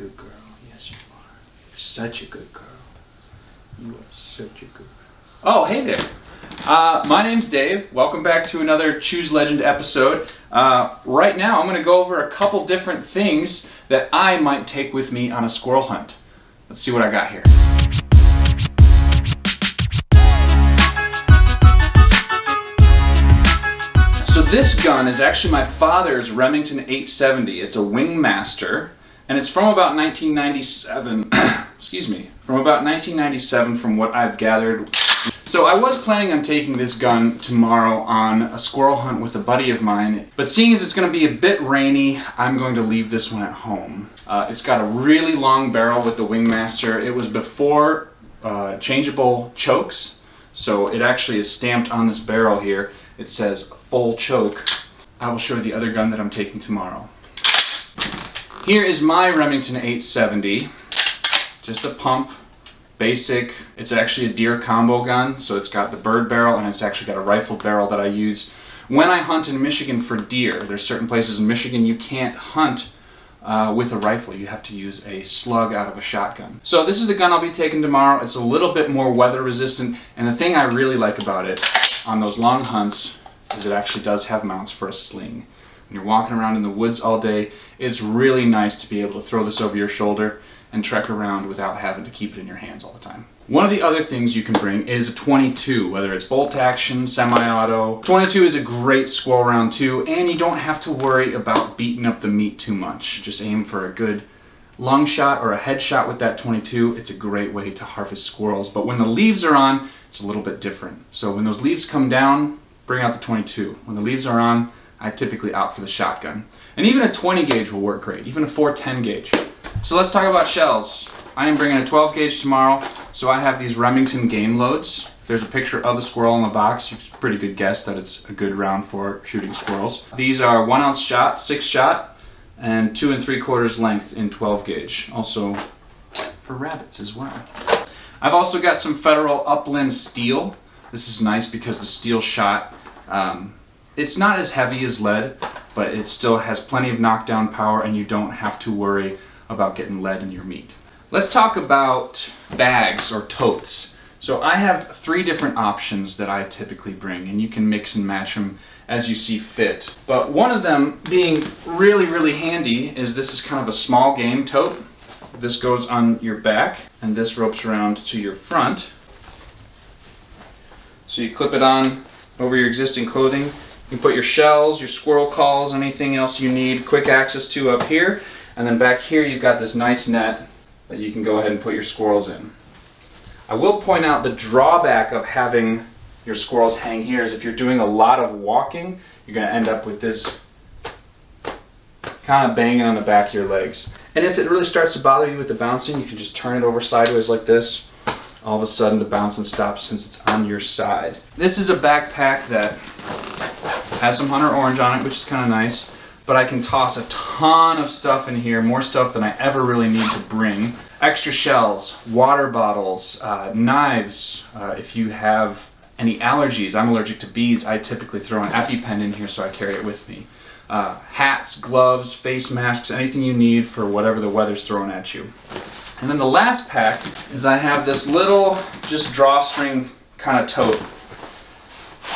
good girl. Yes, you are. You're such a good girl. You are such a good girl. Oh, hey there. My name's Dave. Welcome back to another Choose Legend episode. Right now, I'm going to go over a couple different things that I might take with me on a squirrel hunt. Let's see what I got here. So this gun is actually my father's Remington 870. It's a Wingmaster, and it's from about 1997. Excuse me, from about 1997 from what I've gathered. So I was planning on taking this gun tomorrow on a squirrel hunt with a buddy of mine, but seeing as it's going to be a bit rainy, I'm going to leave this one at home. It's got a really long barrel with the Wingmaster. It was before changeable chokes, so it actually is stamped on this barrel here. It says full choke. I will show you the other gun that I'm taking tomorrow. Here is my Remington 870. Just a pump, basic. It's actually a deer combo gun, so it's got the bird barrel and it's actually got a rifle barrel that I use when I hunt in Michigan for deer. There's certain places in Michigan you can't hunt with a rifle. You have to use a slug out of a shotgun. So this is the gun I'll be taking tomorrow. It's a little bit more weather resistant, and the thing I really like about it on those long hunts is it actually does have mounts for a sling. When you're walking around in the woods all day, it's really nice to be able to throw this over your shoulder and trek around without having to keep it in your hands all the time. One of the other things you can bring is a 22, whether it's bolt action, semi-auto. 22 is a great squirrel round too, and you don't have to worry about beating up the meat too much. Just aim for a good lung shot or a head shot with that 22. It's a great way to harvest squirrels, but when the leaves are on, it's a little bit different. So when those leaves come down, bring out the 22. When the leaves are on, I typically opt for the shotgun. And even a 20 gauge will work great, even a 410 gauge. So let's talk about shells. I am bringing a 12 gauge tomorrow, so I have these Remington game loads. If there's a picture of the squirrel in the box, it's a pretty good guess that it's a good round for shooting squirrels. These are 1 ounce shot, 6 shot, and 2 3/4 length in 12 gauge. Also for rabbits as well. I've also got some Federal Upland steel. This is nice because the steel shot, it's not as heavy as lead, but it still has plenty of knockdown power and you don't have to worry about getting lead in your meat. Let's talk about bags or totes. So I have 3 different options that I typically bring, and you can mix and match them as you see fit. But one of them being really handy is this is kind of a small game tote. This goes on your back and this ropes around to your front. So you clip it on over your existing clothing. You can put your shells, your squirrel calls, anything else you need quick access to up here. And then back here you've got this nice net that you can go ahead and put your squirrels in. I will point out the drawback of having your squirrels hang here is if you're doing a lot of walking, you're going to end up with this kind of banging on the back of your legs. And if it really starts to bother you with the bouncing, you can just turn it over sideways like this. All of a sudden the bouncing stops since it's on your side. This is a backpack that has some Hunter Orange on it, which is kind of nice. But I can toss a ton of stuff in here, more stuff than I ever really need to bring. Extra shells, water bottles, knives. If you have any allergies, I'm allergic to bees, I typically throw an EpiPen in here so I carry it with me. Hats, gloves, face masks, anything you need for whatever the weather's throwing at you. And then the last pack is I have this little, just drawstring kind of tote.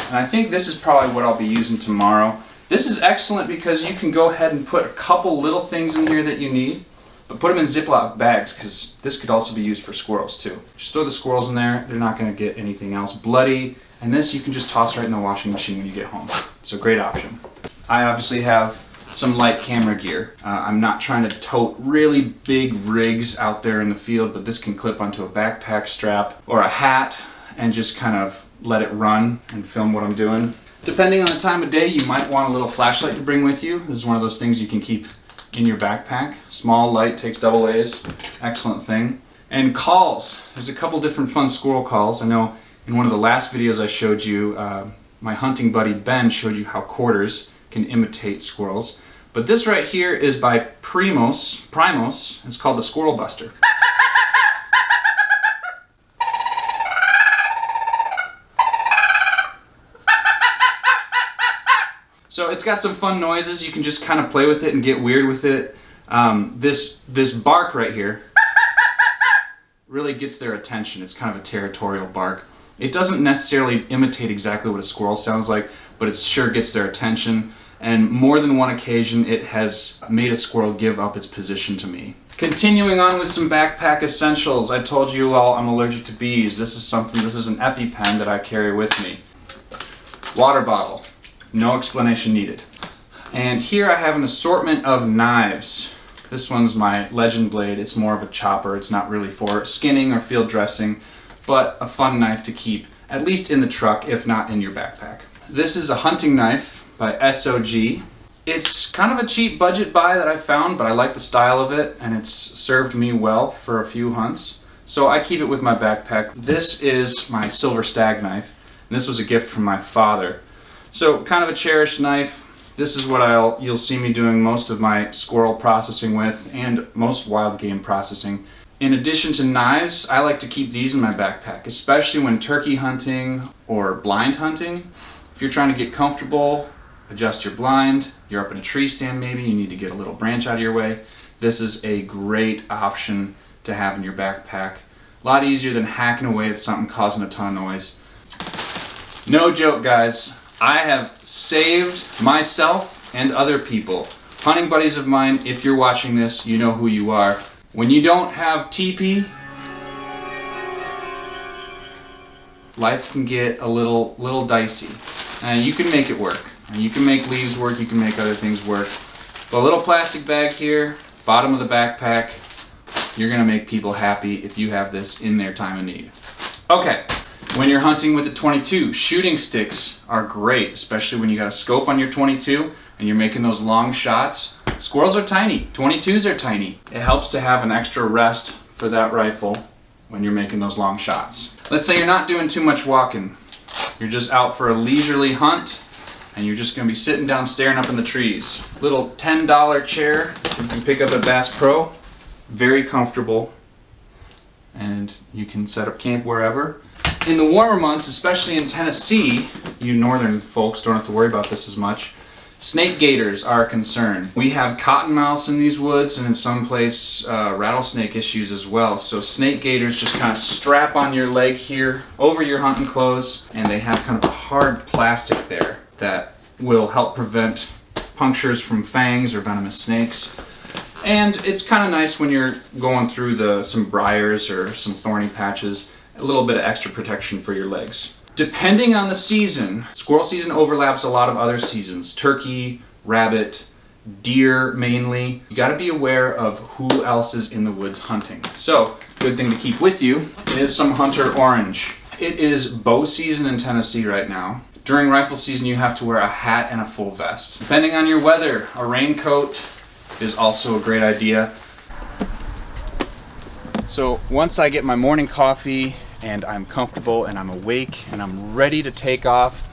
And I think this is probably what I'll be using tomorrow. This is excellent because you can go ahead and put a couple little things in here that you need, but put them in Ziploc bags because this could also be used for squirrels too. Just throw the squirrels in there, they're not going to get anything else bloody, and this you can just toss right in the washing machine when you get home. So great option. I obviously have some light camera gear. I'm not trying to tote really big rigs out there in the field, but this can clip onto a backpack strap or a hat and just kind of let it run and film what I'm doing. Depending on the time of day, you might want a little flashlight to bring with you. This is one of those things you can keep in your backpack. Small, light, takes double A's. Excellent thing. And calls. There's a couple different fun squirrel calls. I know in one of the last videos I showed you, my hunting buddy Ben showed you how quarters can imitate squirrels. But this right here is by Primos. It's called the Squirrel Buster. So it's got some fun noises. You can just kind of play with it and get weird with it. This bark right here really gets their attention. It's kind of a territorial bark. It doesn't necessarily imitate exactly what a squirrel sounds like, but it sure gets their attention. And more than one occasion, it has made a squirrel give up its position to me. Continuing on with some backpack essentials. I told you all I'm allergic to bees. This is an EpiPen that I carry with me. Water bottle. No explanation needed. And here I have an assortment of knives. This one's my Legend Blade. It's more of a chopper. It's not really for skinning or field dressing, but a fun knife to keep, at least in the truck, if not in your backpack. This is a hunting knife by SOG. It's kind of a cheap budget buy that I found, but I like the style of it, and it's served me well for a few hunts. So I keep it with my backpack. This is my silver stag knife, and this was a gift from my father. So kind of a cherished knife. This is what you'll see me doing most of my squirrel processing with, and most wild game processing. In addition to knives, I like to keep these in my backpack, especially when turkey hunting or blind hunting. If you're trying to get comfortable, adjust your blind, you're up in a tree stand maybe, you need to get a little branch out of your way, this is a great option to have in your backpack. A lot easier than hacking away at something causing a ton of noise. No joke, guys. I have saved myself and other people. Hunting buddies of mine, if you're watching this, you know who you are. When you don't have TP, life can get a little dicey. And you can make it work. And you can make leaves work, you can make other things work. But a little plastic bag here, bottom of the backpack, you're gonna make people happy if you have this in their time of need. Okay, when you're hunting with the 22, shooting sticks are great, especially when you got a scope on your 22 and you're making those long shots. Squirrels are tiny, 22s are tiny. It helps to have an extra rest for that rifle when you're making those long shots. Let's say you're not doing too much walking. You're just out for a leisurely hunt and you're just gonna be sitting down staring up in the trees. Little $10 chair you can pick up at Bass Pro. Very comfortable, and you can set up camp wherever. In the warmer months, especially in Tennessee, you northern folks don't have to worry about this as much. Snake gators are a concern. We have cottonmouths in these woods, and in some place rattlesnake issues as well. So snake gators just kind of strap on your leg here over your hunting clothes, and they have kind of a hard plastic there that will help prevent punctures from fangs or venomous snakes. And it's kind of nice when you're going through some briars or some thorny patches, a little bit of extra protection for your legs. Depending on the season, squirrel season overlaps a lot of other seasons. Turkey, rabbit, deer mainly. You gotta be aware of who else is in the woods hunting. So, good thing to keep with you is some hunter orange. It is bow season in Tennessee right now. During rifle season, you have to wear a hat and a full vest. Depending on your weather, a raincoat is also a great idea. So once I get my morning coffee and I'm comfortable and I'm awake and I'm ready to take off,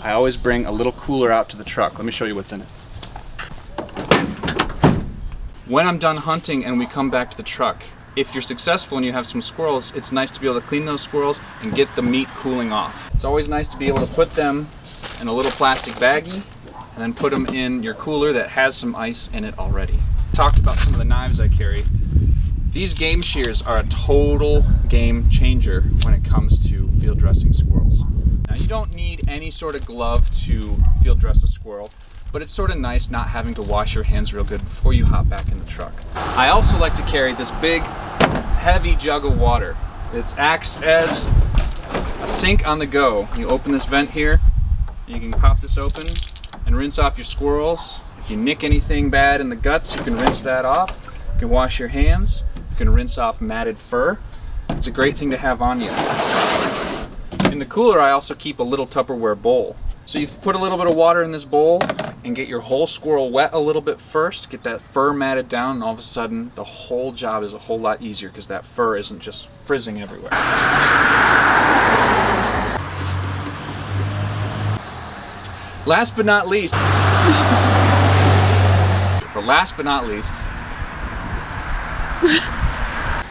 I always bring a little cooler out to the truck. Let me show you what's in it. When I'm done hunting and we come back to the truck, if you're successful and you have some squirrels, it's nice to be able to clean those squirrels and get the meat cooling off. It's always nice to be able to put them in a little plastic baggie and then put them in your cooler that has some ice in it already. Talked about some of the knives I carry. These game shears are a total game changer when it comes to field dressing squirrels. Now you don't need any sort of glove to field dress a squirrel, but it's sort of nice not having to wash your hands real good before you hop back in the truck. I also like to carry this big, heavy jug of water. It acts as a sink on the go. You open this vent here, you can pop this open and rinse off your squirrels. If you nick anything bad in the guts, you can rinse that off. You can wash your hands. You can rinse off matted fur. It's a great thing to have on you. In the cooler, I also keep a little Tupperware bowl. So you put a little bit of water in this bowl and get your whole squirrel wet a little bit first, get that fur matted down, and all of a sudden the whole job is a whole lot easier because that fur isn't just frizzing everywhere. Last but not least,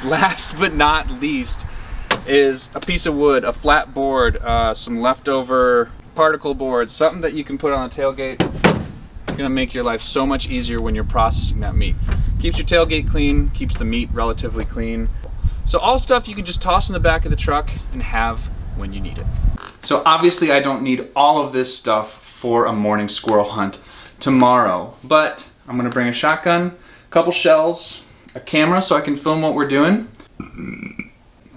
last but not least is a piece of wood, a flat board, some leftover particle board, something that you can put on a tailgate gonna make your life so much easier when you're processing that meat. Keeps your tailgate clean, keeps the meat relatively clean. So all stuff you can just toss in the back of the truck and have when you need it. So obviously I don't need all of this stuff for a morning squirrel hunt tomorrow, but I'm gonna bring a shotgun, a couple shells, a camera so I can film what we're doing.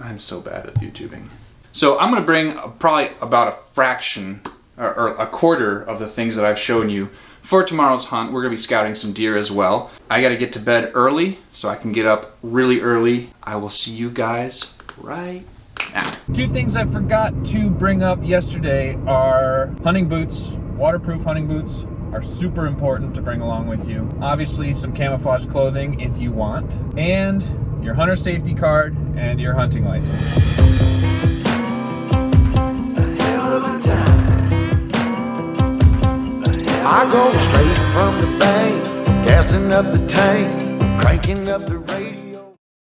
I'm so bad at YouTubing. So I'm gonna bring probably about a fraction or a quarter of the things that I've shown you for tomorrow's hunt. We're gonna be scouting some deer as well. I gotta get to bed early so I can get up really early. I will see you guys right now. Two things I forgot to bring up yesterday are hunting boots. Waterproof hunting boots are super important to bring along with you. Obviously some camouflage clothing if you want, and your hunter safety card and your hunting license. I go straight from the bank, gassing up the tank, cranking up the